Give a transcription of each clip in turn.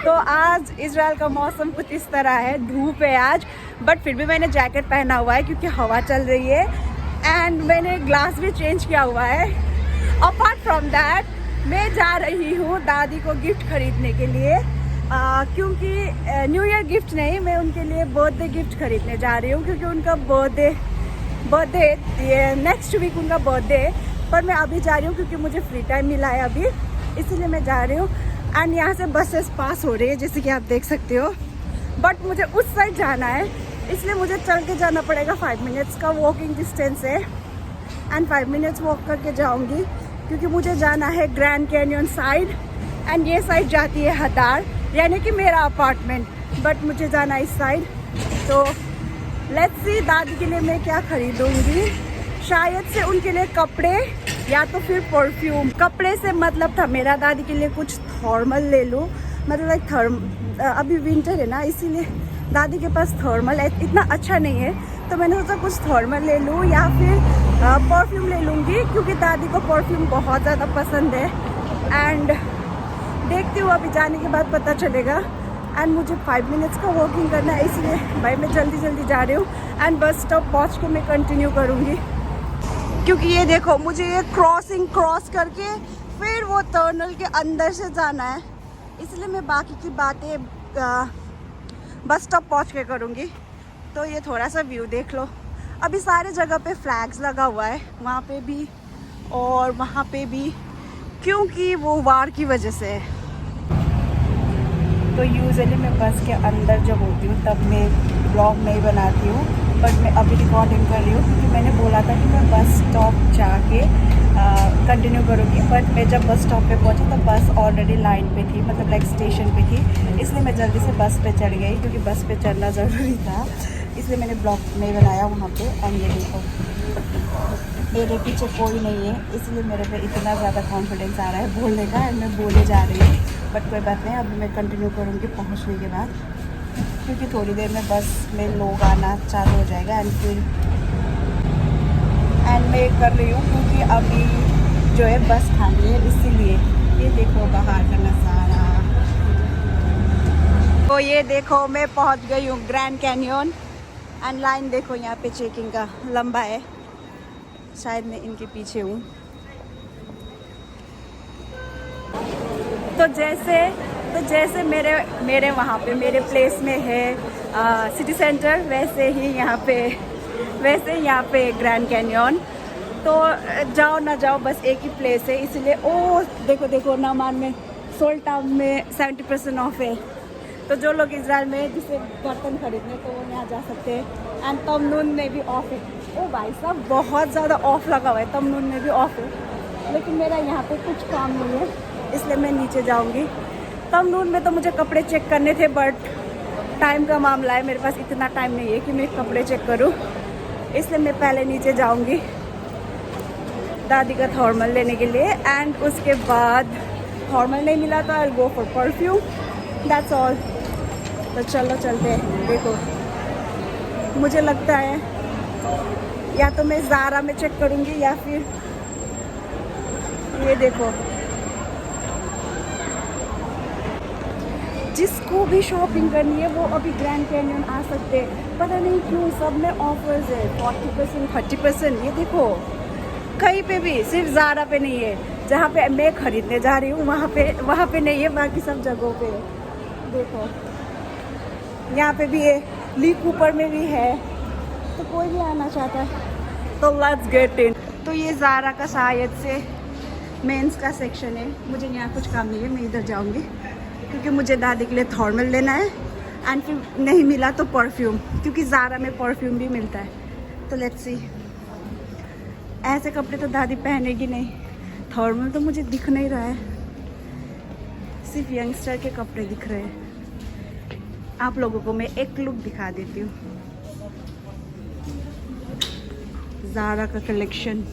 तो आज इजराइल का मौसम कुछ इस तरह है, धूप है आज, बट फिर भी मैंने जैकेट पहना हुआ है क्योंकि हवा चल रही है। एंड मैंने ग्लास भी चेंज किया हुआ है। अपार्ट फ्रॉम दैट मैं जा रही हूँ दादी को गिफ्ट खरीदने के लिए, क्योंकि न्यू ईयर गिफ्ट नहीं, मैं उनके लिए बर्थडे गिफ्ट खरीदने जा रही हूँ क्योंकि उनका बर्थडे ये नेक्स्ट वीक उनका बर्थडे है। पर मैं अभी जा रही हूँ क्योंकि मुझे फ्री टाइम मिला है अभी, इसीलिए मैं जा रही हूँ। एंड यहाँ से बसेस पास हो रही है जैसे कि आप देख सकते हो, बट मुझे उस साइड जाना है इसलिए मुझे चल के जाना पड़ेगा। 5 मिनट्स का वॉकिंग डिस्टेंस है एंड 5 मिनट्स वॉक करके जाऊँगी क्योंकि मुझे जाना है ग्रैंड कैनियन साइड एंड ये साइड जाती है हदार, यानी कि मेरा अपार्टमेंट, बट मुझे जाना है इस साइड। तो लेट्स सी दादी के लिए मैं क्या खरीदूंगी। शायद से उनके लिए कपड़े या तो फिर परफ्यूम। कपड़े से मतलब था मेरा दादी के लिए कुछ थर्मल ले लूँ, मतलब लाइक अभी विंटर है ना, इसीलिए दादी के पास थर्मल इतना अच्छा नहीं है, तो मैंने सोचा कुछ थर्मल ले लूँ या फिर परफ्यूम ले लूँगी क्योंकि दादी को परफ्यूम बहुत ज़्यादा पसंद है। एंड देखती हूँ अभी जाने के बाद पता चलेगा। एंड मुझे 5 मिनट्स का वॉकिंग करना है, इसलिए भाई मैं जल्दी जल्दी जा रही हूँ एंड बस स्टॉप पहुँच के मैं कंटिन्यू करूँगी क्योंकि ये देखो मुझे ये क्रॉसिंग क्रॉस करके फिर वो टनल के अंदर से जाना है, इसलिए मैं बाकी की बातें बस स्टॉप पहुँच के करूँगी। तो ये थोड़ा सा व्यू देख लो, अभी सारे जगह पे फ्लैग्स लगा हुआ है, वहाँ पे भी और वहाँ पे भी, क्योंकि वो वार की वजह से है। तो यूजुअली मैं बस के अंदर जब होती हूँ तब मैं ब्लॉग नहीं बनाती हूँ, बट मैं अभी रिकॉर्डिंग कर रही हूँ क्योंकि मैंने बोला था कि मैं बस स्टॉप जाके कंटिन्यू करूँगी। बट मैं जब बस स्टॉप पे पहुँची तब बस ऑलरेडी लाइन पे थी, मतलब लाइक स्टेशन पे थी, इसलिए मैं जल्दी से बस पे चढ़ गई क्योंकि बस पे चढ़ना ज़रूरी था, इसलिए मैंने ब्लॉग नहीं बनाया वहाँ पे। एंड ये देखो मेरे पीछे कोई नहीं है, इसलिए मेरे पे इतना ज़्यादा कॉन्फिडेंस आ रहा है बोलने का, एंड मैं बोले जा रही हूँ। बट कोई बात नहीं, अभी मैं कंटिन्यू करूँगी पहुँचने के बाद, क्योंकि थोड़ी देर में बस में लोग आना चालू हो जाएगा। एंड मैं कर रही हूँ क्योंकि अभी जो है बस खाली है, इसीलिए। ये देखो बाहर का नज़ारा, तो ये देखो मैं पहुँच गई हूँ ग्रैंड कैनियन। एंड लाइन देखो यहाँ पे चेकिंग का लंबा है, शायद मैं इनके पीछे हूँ। तो जैसे मेरे वहाँ पे मेरे प्लेस में है सिटी सेंटर, वैसे ही यहाँ पे ग्रैंड कैनियन। तो जाओ ना जाओ बस एक ही प्लेस है, इसलिए ओ देखो नामान में सोल टाउन में 70% ऑफ है। तो जो लोग इजराइल में जिसे बर्तन खरीदने तो वो यहाँ जा सकते हैं। एंड तमनून में भी ऑफ है। ओ भाई साहब बहुत ज़्यादा ऑफ लगा हुआ है, तमनून में भी ऑफ है, लेकिन मेरा यहाँ पे कुछ काम नहीं है इसलिए मैं नीचे जाऊँगी। तमनून में तो मुझे कपड़े चेक करने थे, बट टाइम का मामला है, मेरे पास इतना टाइम नहीं है कि मैं कपड़े चेक करूँ, इसलिए मैं पहले नीचे जाऊँगी दादी का थर्मल लेने के लिए। एंड उसके बाद थर्मल नहीं मिला तो I will go for perfume, that's all. तो चलो चलते हैं। देखो मुझे लगता है या तो मैं ज़ारा में चेक करूँगी या फिर ये देखो, जिसको भी शॉपिंग करनी है वो अभी ग्रैंड कैनियन आ सकते हैं। पता नहीं क्यों सब में ऑफर्स है 40% 30%। ये देखो कहीं पे भी, सिर्फ ज़ारा पे नहीं है, जहाँ पे मैं खरीदने जा रही हूँ वहाँ पे नहीं है, बाकी सब जगहों पे है। देखो यहाँ पे भी है, ली कूपर में भी है, तो कोई भी आना चाहता है तो लेट्स गेट इन। तो ये ज़ारा का शायद से मेंस का सेक्शन है, मुझे यहाँ कुछ काम नहीं है, मैं इधर जाऊँगी क्योंकि मुझे दादी के लिए थर्मल लेना है। एंड फिर नहीं मिला तो परफ्यूम, क्योंकि ज़ारा में परफ्यूम भी मिलता है। तो लेट्स सी, ऐसे कपड़े तो दादी पहनेगी नहीं, थर्मल तो मुझे दिख नहीं रहा है, सिर्फ यंगस्टर के कपड़े दिख रहे हैं। आप लोगों को मैं एक लुक दिखा देती हूँ ज़ारा का कलेक्शन।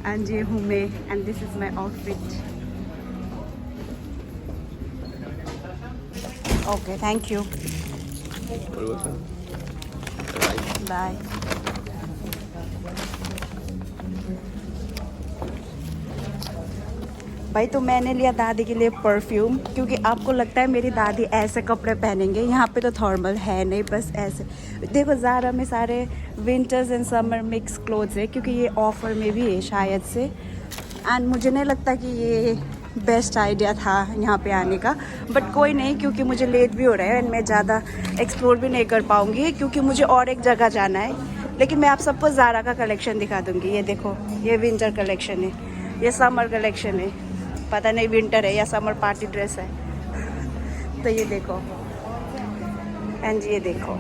एंड ये हूँ मैं, and this is my outfit. Okay thank you, bye. भाई तो मैंने लिया दादी के लिए परफ्यूम, क्योंकि आपको लगता है मेरी दादी ऐसे कपड़े पहनेंगे, यहाँ पे तो थर्मल है नहीं, बस ऐसे। देखो ज़ारा में सारे winters and summer mix clothes है, क्योंकि ये ऑफ़र में भी है शायद से। एंड मुझे नहीं लगता कि ये बेस्ट आइडिया था यहाँ पे आने का, बट कोई नहीं, क्योंकि मुझे लेट भी हो रहा है एंड मैं ज़्यादा एक्सप्लोर भी नहीं कर पाऊँगी, क्योंकि मुझे और एक जगह जाना है। लेकिन मैं आप सबको ज़ारा का कलेक्शन दिखा दूँगी। ये देखो, ये विंटर कलेक्शन है, ये समर कलेक्शन है, पता नहीं विंटर है या समर पार्टी ड्रेस है। तो ये देखो एंड ये देखो,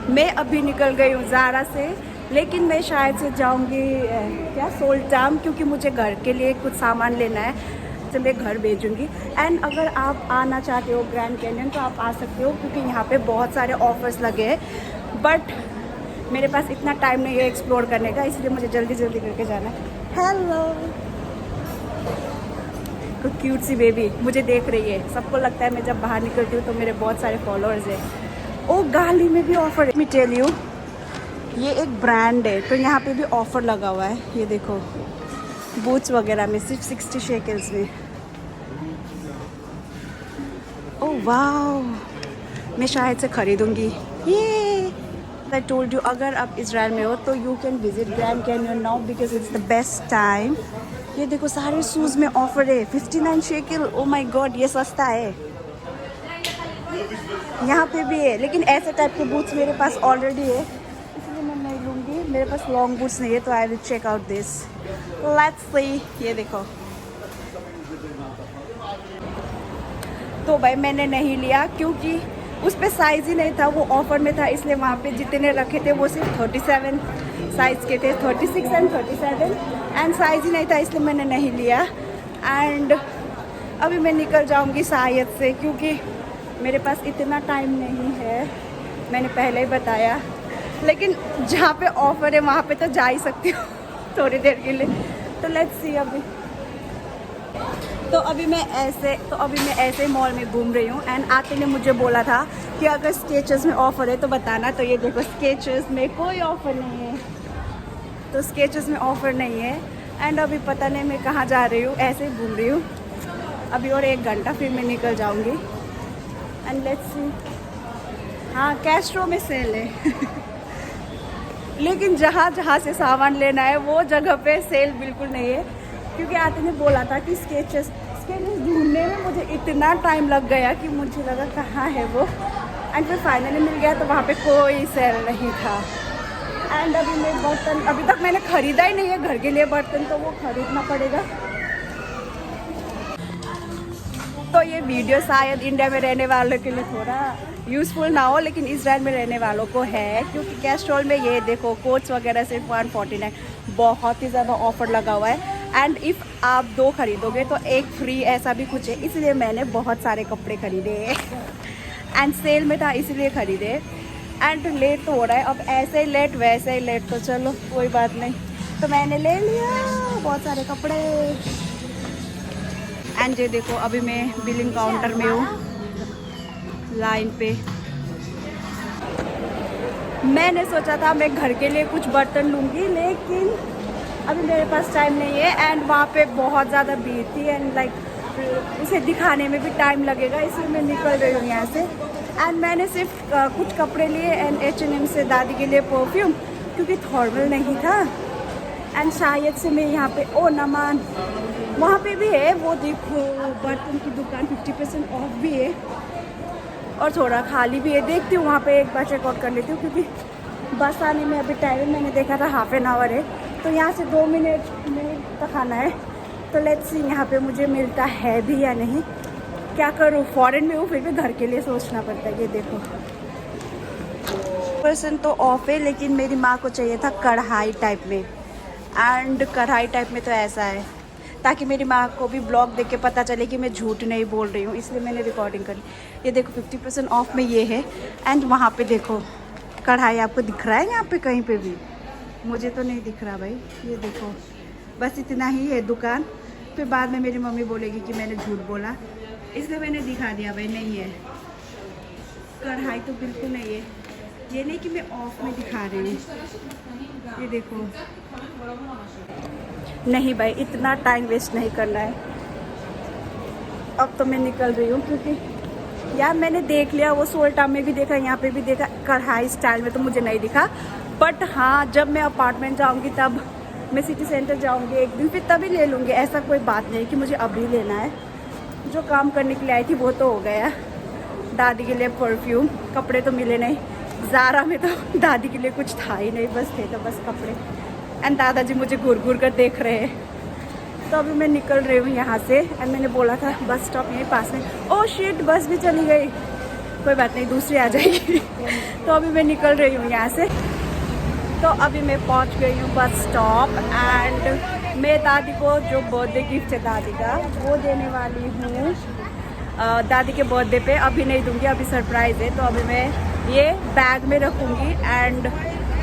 मैं अभी निकल गई हूँ ज़ारा से, लेकिन मैं शायद से जाऊँगी क्या सोल्टाम, क्योंकि मुझे घर के लिए कुछ सामान लेना है, तो मैं घर भेजूँगी। एंड अगर आप आना चाहते हो ग्रैंड कैनियन तो आप आ सकते हो, क्योंकि यहाँ पे बहुत सारे ऑफर्स लगे हैं, बट मेरे पास इतना टाइम नहीं है एक्सप्लोर करने का, इसलिए मुझे जल्दी जल्दी करके जाना है। हेलो, तो क्यूट सी बेबी मुझे देख रही है। सबको लगता है मैं जब बाहर निकलती हूँ तो मेरे बहुत सारे फॉलोअर्स हैं। ओ गाली में भी ऑफर है, मैं टेल यू, ये एक ब्रांड है, तो यहाँ पे भी ऑफर लगा हुआ है। ये देखो बूट्स वगैरह में सिर्फ 60 शेकल्स में। ओह वाह, मैं शायद से खरीदूंगी ये। आई टोल्ड यू, अगर आप इजराइल में हो तो you can visit grand canyon now, because it's the best time. ये देखो सारे शूज़ में ऑफर है, 59 शेकल। ओ माय गॉड, ये सस्ता है। यहाँ पे भी है, लेकिन ऐसे टाइप के बूट्स मेरे पास ऑलरेडी है, इसलिए मैं नहीं लूँगी। मेरे पास लॉन्ग बूट्स नहीं है, तो I will check out this. Let's see. ये देखो, तो भाई मैंने नहीं लिया, क्योंकि उस पर साइज़ ही नहीं था, वो ऑफ़र में था, इसलिए वहाँ पे जितने रखे थे वो सिर्फ 37 साइज़ के थे, 36 एंड 37, एंड साइज़ ही नहीं था, इसलिए मैंने नहीं लिया। एंड अभी मैं निकल जाऊँगी शायद से, क्योंकि मेरे पास इतना टाइम नहीं है, मैंने पहले ही बताया। लेकिन जहाँ पे ऑफ़र है वहाँ पे तो जा ही सकती हूँ थोड़ी देर के लिए। तो लेट्स सी। अभी मैं ऐसे मॉल में घूम रही हूँ, एंड आते ने मुझे बोला था कि अगर स्केचेस में ऑफ़र है तो बताना। तो ये देखो, स्केचेस में कोई ऑफ़र नहीं है, तो स्केचेस में ऑफ़र नहीं है। एंड अभी पता नहीं मैं कहाँ जा रही हूँ, ऐसे ही घूम रही हूँ। अभी और 1 घंटा फिर मैं निकल जाऊँगी। And let's see. हाँ, कैस्ट्रो में सेल है लेकिन जहाँ से सामान लेना है वो जगह पे सेल बिल्कुल नहीं है, क्योंकि आते ने बोला था कि स्केचेस ढूंढने में मुझे इतना टाइम लग गया कि मुझे लगा कहाँ है वो। एंड फिर फाइनली मिल गया, तो वहाँ पे कोई सेल नहीं था। एंड अभी मैं बर्तन, अभी तक मैंने ख़रीदा ही नहीं है घर के लिए बर्तन, तो वो ख़रीदना पड़ेगा। तो ये वीडियो शायद इंडिया में रहने वालों के लिए थोड़ा यूज़फुल ना हो, लेकिन इजराइल में रहने वालों को है, क्योंकि कैस्ट्रोल में ये देखो कोट्स वगैरह सिर्फ 149, बहुत ही ज़्यादा ऑफर लगा हुआ है। एंड इफ़ आप 2 खरीदोगे तो 1 फ्री, ऐसा भी कुछ है, इसलिए मैंने बहुत सारे कपड़े खरीदे एंड सेल में था इसलिए ख़रीदे। एंड लेट तो हो रहा है, अब ऐसे ही लेट वैसे ही लेट, तो चलो कोई बात नहीं। तो मैंने ले लिया बहुत सारे कपड़े। एंड ये देखो, अभी मैं बिलिंग काउंटर में हूँ लाइन पे। मैंने सोचा था मैं घर के लिए कुछ बर्तन लूँगी, लेकिन अभी मेरे पास टाइम नहीं है। एंड वहाँ पे बहुत ज़्यादा भीड़ थी, एंड लाइक उसे दिखाने में भी टाइम लगेगा, इसलिए मैं निकल रही हूँ यहाँ से। एंड मैंने सिर्फ कुछ कपड़े लिए, एंड H&M से दादी के लिए परफ्यूम, क्योंकि थर्मल नहीं था। एंड शायद से मैं यहाँ पे नमान वहाँ पे भी है, वो देखो बर्तन की दुकान 50% ऑफ भी है, और थोड़ा खाली भी है। देखती हूँ वहाँ पे एक बार चेकआउट कर लेती हूँ, क्योंकि बस आने में अभी टाइम मैंने देखा था ½ एन आवर है, तो यहाँ से 2 मिनट में तक आना है। तो लेट्स सी यहाँ पे मुझे मिलता है भी या नहीं। क्या करूँ, फॉरेन में हूँ, फिर भी घर के लिए सोचना पड़ता है। ये देखो % तो ऑफ है, लेकिन मेरी माँ को चाहिए था कढ़ाई टाइप में। एंड कढ़ाई टाइप में तो ऐसा है, ताकि मेरी माँ को भी ब्लॉग देख के पता चले कि मैं झूठ नहीं बोल रही हूँ, इसलिए मैंने रिकॉर्डिंग करी। ये देखो 50% ऑफ में ये है। एंड वहाँ पे देखो कढ़ाई, आपको दिख रहा है यहाँ पे कहीं पे भी? मुझे तो नहीं दिख रहा भाई। ये देखो, बस इतना ही है दुकान। फिर बाद में मेरी मम्मी बोलेगी कि मैंने झूठ बोला, इसलिए मैंने दिखा दिया भाई, नहीं है कढ़ाई तो बिल्कुल नहीं है। ये नहीं कि मैं ऑफ में दिखा रही हूँ, ये देखो। नहीं भाई, इतना टाइम वेस्ट नहीं करना है। अब तो मैं निकल रही हूँ, क्योंकि यार मैंने देख लिया, वो सोल्टा में भी देखा, यहाँ पे भी देखा, कढ़ाई स्टाइल में तो मुझे नहीं दिखा। बट हाँ, जब मैं अपार्टमेंट जाऊँगी तब मैं सिटी सेंटर जाऊँगी एक दिन, फिर तभी ले लूँगी। ऐसा कोई बात नहीं कि मुझे अभी लेना है। जो काम करने के लिए आई थी वो तो हो गया। दादी के लिए परफ्यूम, कपड़े तो मिले नहीं। ज़ारा में तो दादी के लिए कुछ था ही नहीं, बस थे तो बस कपड़े। एंड दादाजी मुझे घूर घूर कर देख रहे हैं। तो अभी मैं निकल रही हूँ यहाँ से। एंड मैंने बोला था बस स्टॉप यहीं पास में। ओह शिट, बस भी चली गई। कोई बात नहीं, दूसरी आ जाएगी। तो अभी मैं निकल रही हूँ यहाँ से। तो अभी मैं पहुँच गई हूँ बस स्टॉप। एंड मैं दादी को जो बर्थडे गिफ्ट है दादी का, वो देने वाली हूँ दादी के बर्थडे पे। अभी नहीं दूँगी, अभी सरप्राइज़ है। तो अभी मैं ये बैग में रखूँगी। एंड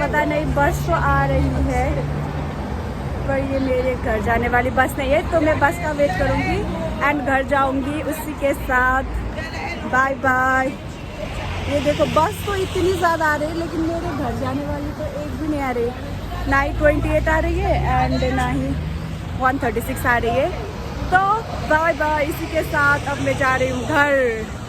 पता नहीं बस तो आ रही है, पर ये मेरे घर जाने वाली बस नहीं है, तो मैं बस का वेट करूँगी एंड घर जाऊँगी उसी के साथ। Bye bye. ये देखो, बस तो इतनी ज़्यादा आ रही है, लेकिन मेरे घर जाने वाली तो एक भी नहीं आ रही। ना ही 28 आ रही है एंड ना ही 136 आ रही है। तो बाय बाय, इसी के साथ अब मैं जा रही हूँ घर।